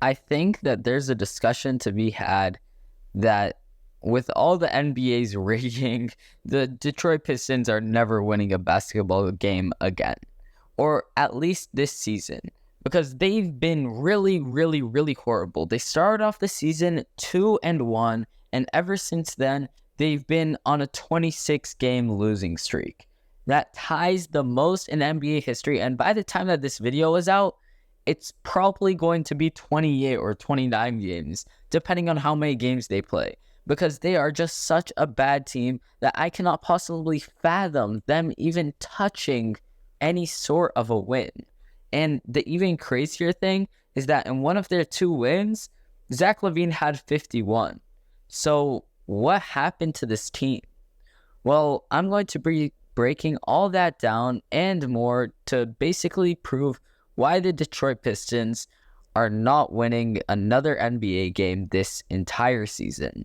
I think that there's a discussion to be had that with all the NBA's rigging, the Detroit Pistons are never winning a basketball game again, or at least this season, because they've been really, really, really horrible. They started off the season 2-1, and ever since then, they've been on a 26-game losing streak. That ties the most in NBA history, and by the time that this video is out, it's probably going to be 28 or 29 games, depending on how many games they play, because they are just such a bad team that I cannot possibly fathom them even touching any sort of a win. And the even crazier thing is that in one of their 2 wins, Zach LaVine had 51. So what happened to this team? Well, I'm going to be breaking all that down and more to basically prove why the Detroit Pistons are not winning another NBA game this entire season.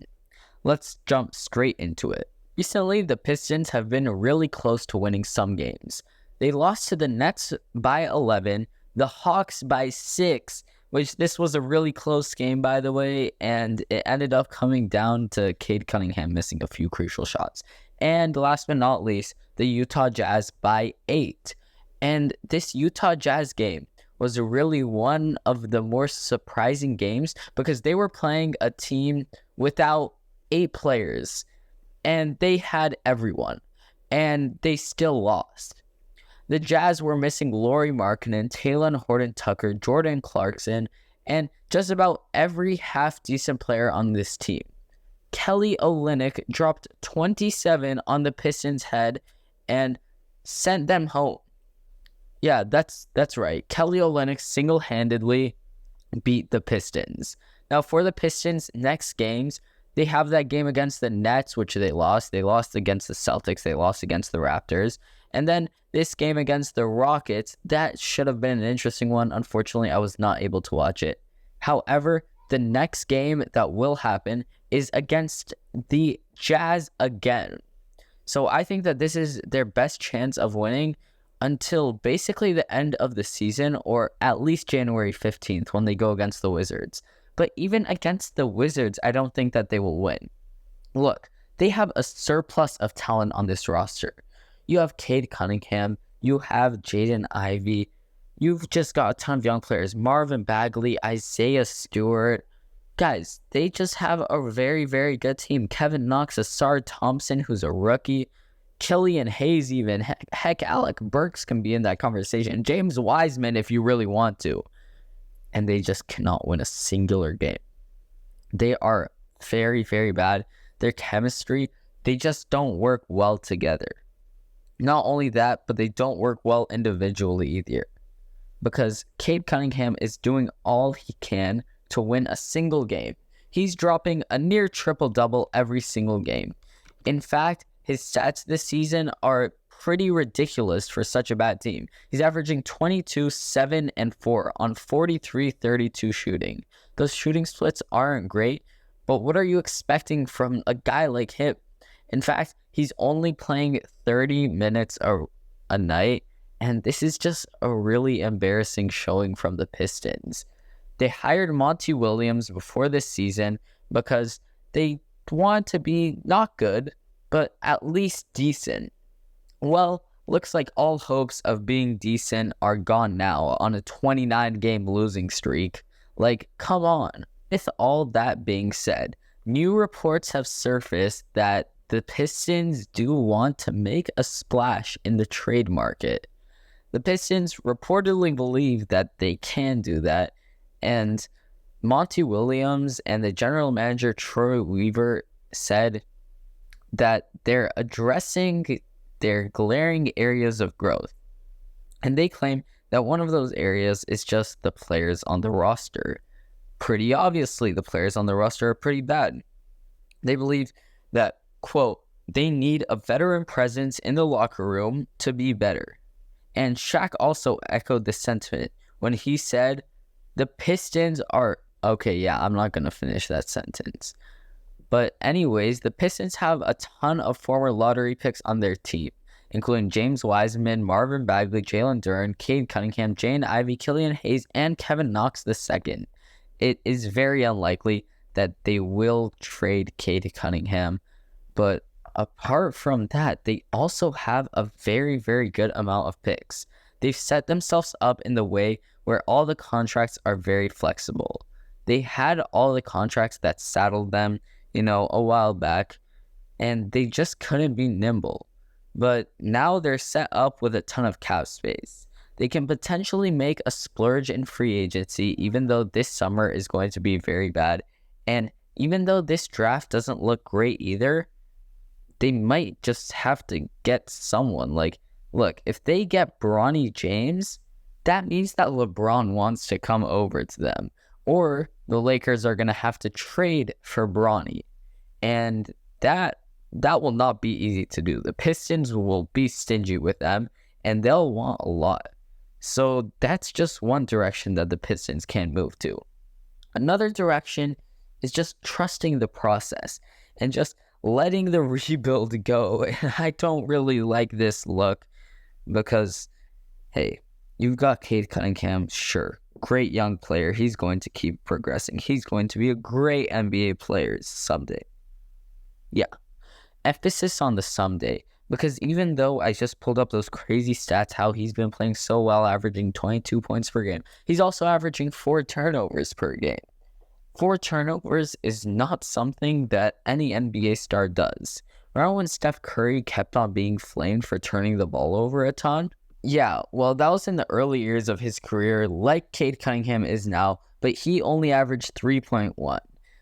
Let's jump straight into it. Recently, the Pistons have been really close to winning some games. They lost to the Nets by 11, the Hawks by 6, which this was a really close game, by the way, and it ended up coming down to Cade Cunningham missing a few crucial shots. And last but not least, the Utah Jazz by 8. And this Utah Jazz game was really one of the more surprising games because they were playing a team without 8 players, and they had everyone, and they still lost. The Jazz were missing Lauri Markkanen, Talen Horton-Tucker, Jordan Clarkson, and just about every half-decent player on this team. Kelly Olynyk dropped 27 on the Pistons' head and sent them home. Yeah, that's right. Kelly Olynyk single-handedly beat the Pistons. Now, for the Pistons' next games, they have that game against the Nets, which they lost. They lost against the Celtics. They lost against the Raptors. And then this game against the Rockets, that should have been an interesting one. Unfortunately, I was not able to watch it. However, the next game that will happen is against the Jazz again. So I think that this is their best chance of winning until basically the end of the season, or at least January 15th when they go against the Wizards. But even against the Wizards, I don't think that they will win. Look, they have a surplus of talent on this roster. You have Cade Cunningham, you have Jaden Ivey, you've just got a ton of young players. Marvin Bagley, Isaiah Stewart. Guys, they just have a very, very good team. Kevin Knox, Asar Thompson, who's a rookie. Killian Hayes even. Heck, Alec Burks can be in that conversation. James Wiseman if you really want to. And they just cannot win a singular game. They are very, very bad. Their chemistry, they just don't work well together. Not only that, but they don't work well individually either. Because Cade Cunningham is doing all he can to win a single game. He's dropping a near triple-double every single game. In fact, his stats this season are pretty ridiculous for such a bad team. He's averaging 22, 7, and 4 on 43-32 shooting. Those shooting splits aren't great, but what are you expecting from a guy like him? In fact, he's only playing 30 minutes a night, and this is just a really embarrassing showing from the Pistons. They hired Monty Williams before this season because they want to be not good, but at least decent. Well, looks like all hopes of being decent are gone now on a 29-game losing streak. Like, come on. With all that being said, new reports have surfaced that the Pistons do want to make a splash in the trade market. The Pistons reportedly believe that they can do that, and Monty Williams and the general manager Troy Weaver said that they're addressing their glaring areas of growth. And they claim that one of those areas is just the players on the roster. Pretty obviously, the players on the roster are pretty bad. They believe that, quote, they need a veteran presence in the locker room to be better. And Shaq also echoed the sentiment when he said, the Pistons are... Okay, yeah, I'm not going to finish that sentence. But anyways, the Pistons have a ton of former lottery picks on their team, including James Wiseman, Marvin Bagley, Jalen Duren, Cade Cunningham, Jaden Ivey, Killian Hayes, and Kevin Knox II. it is very unlikely that they will trade Cade Cunningham. But apart from that, they also have a very, very good amount of picks. They've set themselves up in the way where all the contracts are very flexible. They had all the contracts that saddled them, a while back, and they just couldn't be nimble. But now they're set up with a ton of cap space. They can potentially make a splurge in free agency, even though this summer is going to be very bad. And even though this draft doesn't look great either, they might just have to get someone. Like, look, if they get Bronny James, that means that LeBron wants to come over to them. Or the Lakers are going to have to trade for Bronny. And that will not be easy to do. The Pistons will be stingy with them, and they'll want a lot. So that's just one direction that the Pistons can move to. Another direction is just trusting the process and just letting the rebuild go. And I don't really like this look because, hey, you've got Cade Cunningham, sure, great young player. He's going to keep progressing. He's going to be a great NBA player someday. Yeah, emphasis on the someday. Because even though I just pulled up those crazy stats, how he's been playing so well, averaging 22 points per game, he's also averaging 4 turnovers per game. 4 turnovers is not something that any NBA star does. Remember when Steph Curry kept on being flamed for turning the ball over a ton? Yeah, well, that was in the early years of his career, like Cade Cunningham is now, but he only averaged 3.1,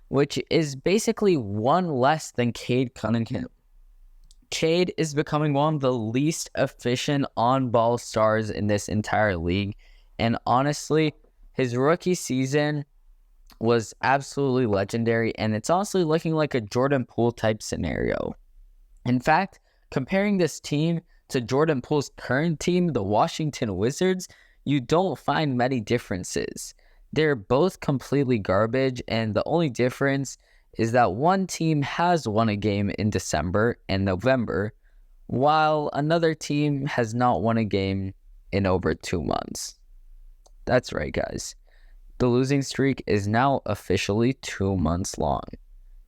which is basically 1 less than Cade Cunningham. Cade is becoming one of the least efficient on-ball stars in this entire league. And honestly, his rookie season was absolutely legendary. And it's honestly looking like a Jordan Poole type scenario. In fact, comparing this team to Jordan Poole's current team, the Washington Wizards, you don't find many differences. They're both completely garbage. And the only difference is that one team has won a game in December and November, while another team has not won a game in over 2 months. That's right, guys. The losing streak is now officially 2 months long.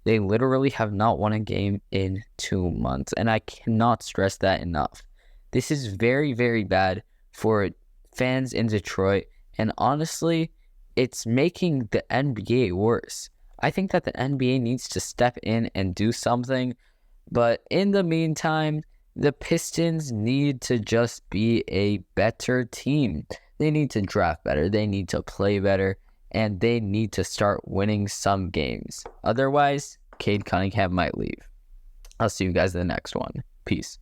They literally have not won a game in 2 months, and I cannot stress that enough. This is very, very bad for fans in Detroit, and honestly, it's making the NBA worse. I think that the NBA needs to step in and do something. But in the meantime, the Pistons need to just be a better team. They need to draft better. They need to play better. And they need to start winning some games. Otherwise, Cade Cunningham might leave. I'll see you guys in the next one. Peace.